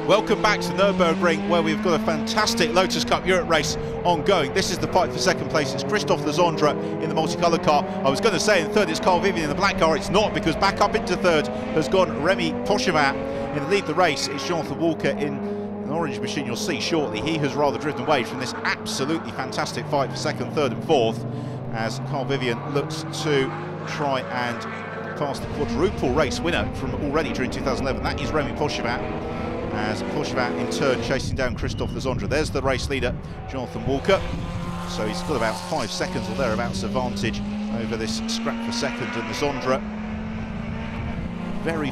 Welcome back to Nürburgring, where we've got a fantastic Lotus Cup Europe race ongoing. This is the fight for second place. It's Christophe Legendre in the multicoloured car. I was going to say in third it's Carl Vivian in the black car. It's not, because back up into third has gone Remy Pochevin. In the lead of the race, it's Jonathan Walker in an orange machine. You'll see shortly. He has rather driven away from this absolutely fantastic fight for second, third and fourth, as Carl Vivian looks to try and pass the quadruple race winner from already during 2011. That is Remy Pochevin, as Pochevin in turn chasing down Christophe Legendre. There's the race leader, Jonathan Walker. So he's got about 5 seconds or thereabouts advantage over this scrap for second. And Legendre, very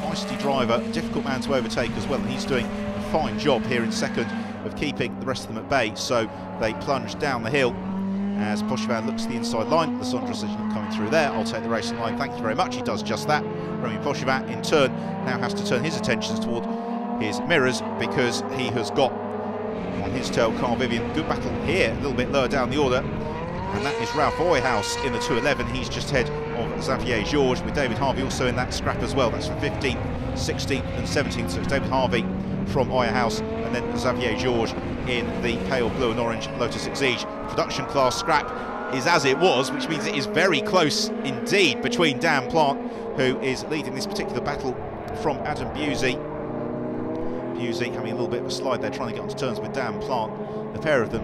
feisty driver, difficult man to overtake as well. And he's doing a fine job here in second of keeping the rest of them at bay. So they plunge down the hill as Pochevin looks at the inside line. Legendre says, "You're not coming through there, I'll take the racing line, thank you very much." He does just that. Remy Pochevin in turn now has to turn his attentions toward his mirrors, because he has got on his tail Carl Vivian. Good battle here, a little bit lower down the order, and that is Ralph Oyhouse in the 211. He's just ahead of Xavier Georges, with David Harvey also in that scrap as well. That's for 15th, 16th and 17th. So it's David Harvey from Oyhouse, and then Xavier Georges in the pale blue and orange Lotus Exige. Production class scrap is as it was, which means it is very close indeed between Dan Plant, who is leading this particular battle from Adam Busey. Busey having a little bit of a slide there, trying to get onto terms with Dan Plant. The pair of them,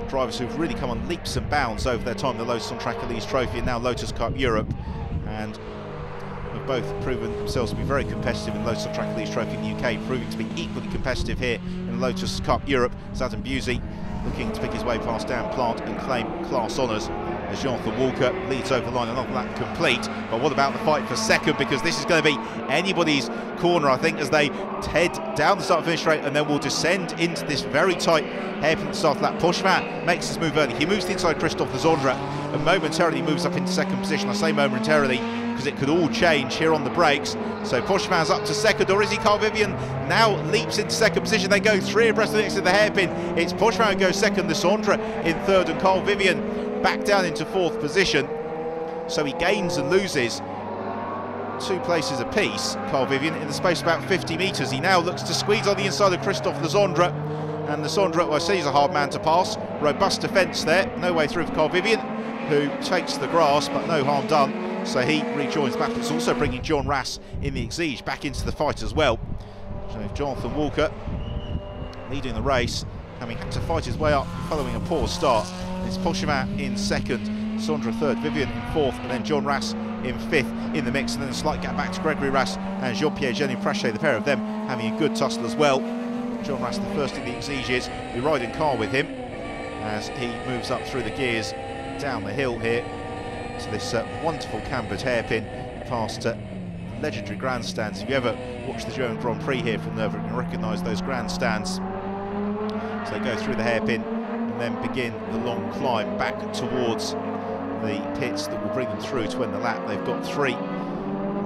drivers who've really come on leaps and bounds over their time in the Lotus on Track Elise Trophy and now Lotus Cup Europe, and have both proven themselves to be very competitive in the Lotus on Track Elise Trophy in the UK, proving to be equally competitive here in the Lotus Cup Europe. It's Adam Busey looking to pick his way past Dan Plant and claim class honours, as Jonathan Walker leads over the line, and not that complete. But what about the fight for second? Because this is going to be anybody's corner, I think, as they head down the start finish straight and then will descend into this very tight hairpin at the start of that. Pochevin makes his move early. He moves to the inside Christophe Legendre and momentarily moves up into second position. I say momentarily because it could all change here on the brakes. So Pochevin's up to second, or is he? Carl Vivian now leaps into second position. They go 3 abreast of the next to the hairpin. It's Pochevin who goes second, Legendre in third, and Carl Vivian back down into 4th position. So he gains and loses 2 places apiece, Carl Vivian, in the space of about 50 metres. He now looks to squeeze on the inside of Christophe Legendre, and Legendre, well, I say he's a hard man to pass. Robust defence there, no way through for Carl Vivian, who takes the grass, but no harm done. So he rejoins battle. It's also bringing John Rass in the Exige back into the fight as well. So Jonathan Walker leading the race, having had to fight his way up following a poor start. It's Pochevin in second, Legendre third, Vivian in fourth, and then John Rass in fifth in the mix, and then a slight gap back to Gregory Rass and Jean-Pierre Genou-Prachet, the pair of them having a good tussle as well. John Rass, the first in the Exiges, we ride in car with him as he moves up through the gears down the hill here to this wonderful cambered hairpin past legendary grandstands. If you ever watch the German Grand Prix here from Nürburgring, you can recognise those grandstands. So they go through the hairpin and then begin the long climb back towards the pits that will bring them through to end the lap. They've got 3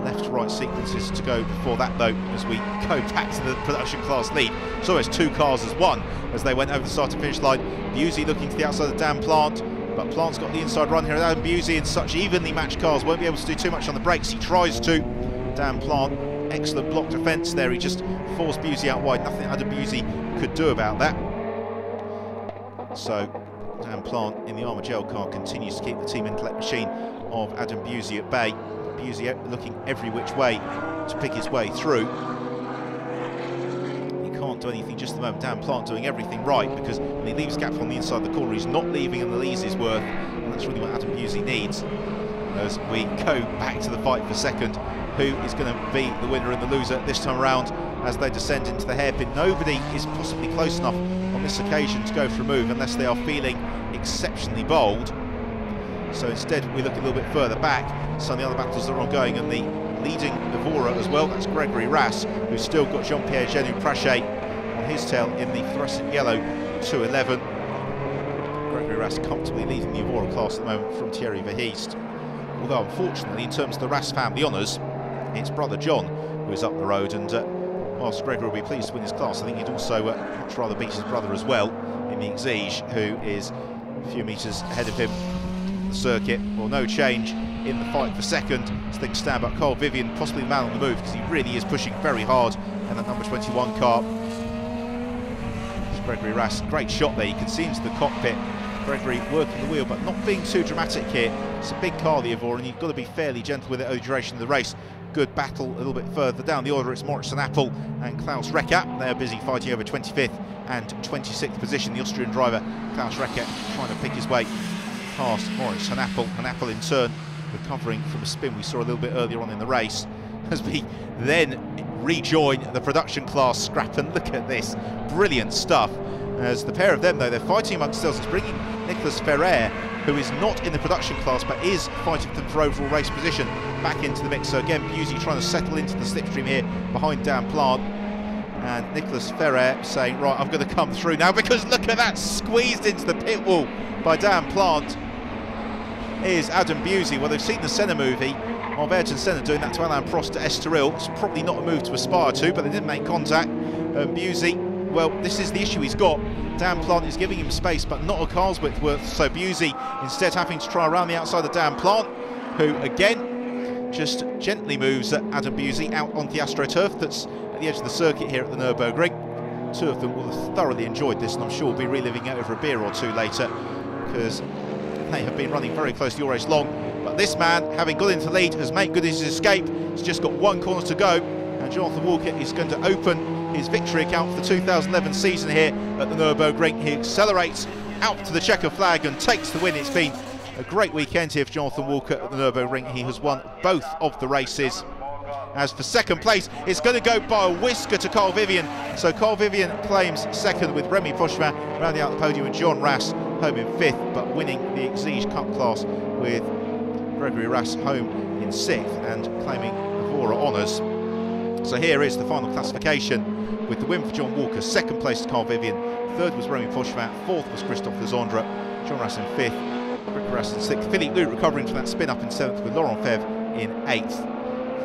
left to right sequences to go before that, though, as we go back to the production class lead. It's almost 2 cars as one as they went over the start and finish line. Busey looking to the outside of Dan Plant, but Plant's got the inside run here. Adam Busey in such evenly matched cars won't be able to do too much on the brakes. He tries to. Dan Plant, excellent block defence there. He just forced Busey out wide. Nothing Adam Busey could do about that. So Dan Plant in the Armour Gel car continues to keep the Team Intellect machine of Adam Busey at bay. Busey looking every which way to pick his way through. He can't do anything just at the moment. Dan Plant doing everything right, because when he leaves gap on the inside of the corner, he's not leaving an Elise's worth, and that's really what Adam Busey needs. As we go back to the fight for second, who is going to be the winner and the loser this time around as they descend into the hairpin. Nobody is possibly close enough on this occasion to go for a move unless they are feeling exceptionally bold. So instead we look a little bit further back. Some of the other battles that are ongoing, and the leading Evora as well, that's Gregory Rass, who's still got Jean-Pierre Genou-Prachet on his tail in the fluorescent yellow 211. Gregory Rass comfortably leading the Evora class at the moment from Thierry Verheest. Although unfortunately, in terms of the Rass family honours, it's brother John who is up the road, and whilst Gregory will be pleased to win his class, I think he'd also much rather beat his brother as well in the Exige, who is a few metres ahead of him on the circuit. Well, no change in the fight for second. So they can stand back. Carl Vivian, possibly the man on the move, because he really is pushing very hard. And that number 21 car, Gregory Rass, great shot there. You can see into the cockpit. Gregory working the wheel, but not being too dramatic here. It's a big car, the Evora, and you've got to be fairly gentle with it over the duration of the race. Good battle a little bit further down the order. It's Morrison Apple and Klaus Recker. They're busy fighting over 25th and 26th position. The Austrian driver, Klaus Recker, trying to pick his way past Morrison Apple. And Apple, in turn, recovering from a spin we saw a little bit earlier on in the race, as we then rejoin the production class scrap. And look at this, brilliant stuff. As the pair of them, though, they're fighting amongst themselves. It's bringing Nicolas Ferrer, who is not in the production class but is fighting for them for overall race position, back into the mix. So again, Busey trying to settle into the slipstream here behind Dan Plant. And Nicolas Ferrer saying, right, I'm going to come through now, because look at that, squeezed into the pit wall by Dan Plant is Adam Busey. Well, they've seen the Senna movie of Ayrton Senna doing that to Alain Prost at Estoril. It's probably not a move to aspire to, but they didn't make contact. Busey, well, this is the issue he's got. Dan Plant is giving him space, but not a car's width worth. So Busey instead having to try around the outside of Dan Plant, who again just gently moves Adam Busey out onto the AstroTurf that's at the edge of the circuit here at the Nürburgring. Two of them will have thoroughly enjoyed this, and I'm sure we'll be reliving it over a beer or two later, because they have been running very close to all race long. But this man, having got into the lead, has made good his escape. He's just got one corner to go, and Jonathan Walker is going to open his victory account for the 2011 season here at the Nürburgring. He accelerates out to the checker flag and takes the win. It's been a great weekend here for Jonathan Walker at the Nürburgring. He has won both of the races. As for second place, it's going to go by a whisker to Carl Vivian. So Carl Vivian claims second, with Remy Pochevin rounding out the podium and John Rass home in fifth, but winning the Exige Cup class with Gregory Rass home in sixth and claiming Evora honours. So here is the final classification, with the win for John Walker, second place to Carl Vivian, third was Remy Pochevin, fourth was Christophe Legendre, John Rass in fifth, Gregory Rass in sixth, Philippe Loux recovering from that spin up in seventh, with Laurent Febvre in eighth.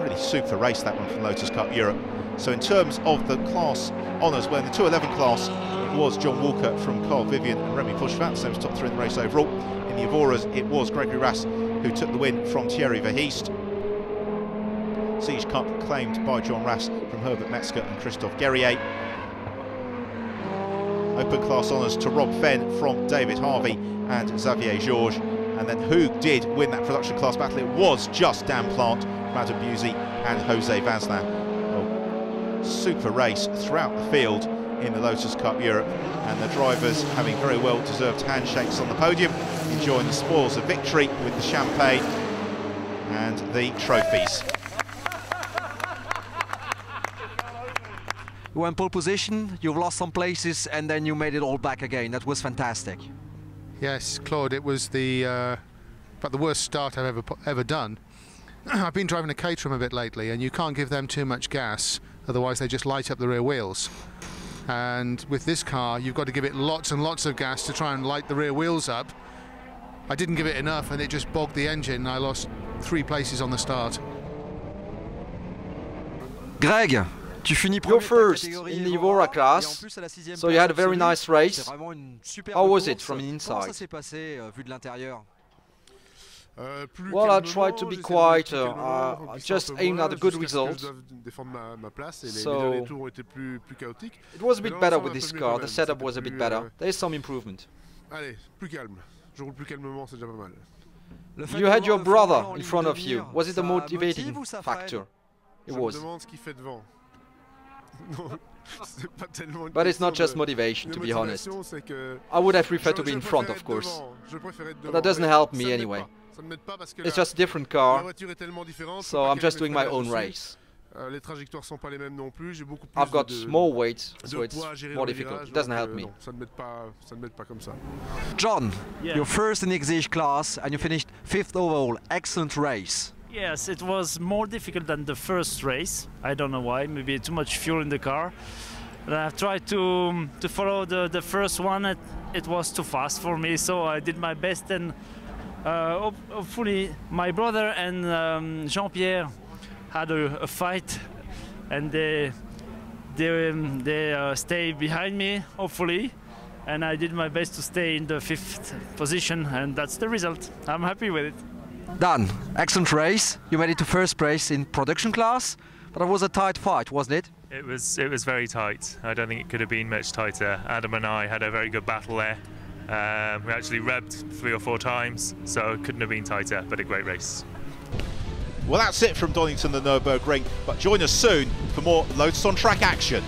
Really super race, that one from Lotus Cup Europe. So in terms of the class honours, well, in the 211 class it was John Walker from Carl Vivian and Remy Pochevin, same as top three in the race overall. In the Evoras it was Gregory Rass who took the win from Thierry Verheest. Siege Cup claimed by John Rass from Herbert Metzger and Christophe Guerrier. Open class honours to Rob Fenn from David Harvey and Xavier Georges. And then who did win that production class battle? It was just Dan Plant, Adam Busey and Jose Vazna. Oh, super race throughout the field in the Lotus Cup Europe, and the drivers having very well deserved handshakes on the podium, enjoying the spoils of victory with the champagne and the trophies. You were in pole position, you've lost some places, and then you made it all back again. That was fantastic. Yes, Claude, it was about the worst start I've ever done. I've been driving a Caterham a bit lately, and you can't give them too much gas, otherwise they just light up the rear wheels. And with this car, you've got to give it lots and lots of gas to try and light the rear wheels up. I didn't give it enough, and it just bogged the engine, and I lost 3 places on the start. Greg, you're first in the Evora class, so you had a very nice race. How was it from the inside? Well, I tried to be quiet, just aimed at a good result. So it was a bit better with this car, the setup was a bit better. There is some improvement. You had your brother in front of you. Was it a motivating factor? It was. But it's not just motivation, to be honest. I would have preferred to be in front, of course. But that doesn't help me anyway. It's just a different car, so I'm just doing my own race. I've got more weight, so it's more difficult. It doesn't help me. John, you're first in the Exige class and you finished 5th overall. Excellent race. Yes, it was more difficult than the first race. I don't know why, maybe too much fuel in the car. But I've tried to follow the first one. It was too fast for me, so I did my best, and hopefully my brother and Jean-Pierre had a fight, and they stayed behind me, hopefully, and I did my best to stay in the 5th position, and that's the result. I'm happy with it. Dan, excellent race. You made it to first place in production class, but it was a tight fight, wasn't it? It was very tight. I don't think it could have been much tighter. Adam and I had a very good battle there. We actually revved 3 or 4 times, so it couldn't have been tighter, but a great race. Well, that's it from Donington, the Nürburgring, but join us soon for more Lotus on Track action.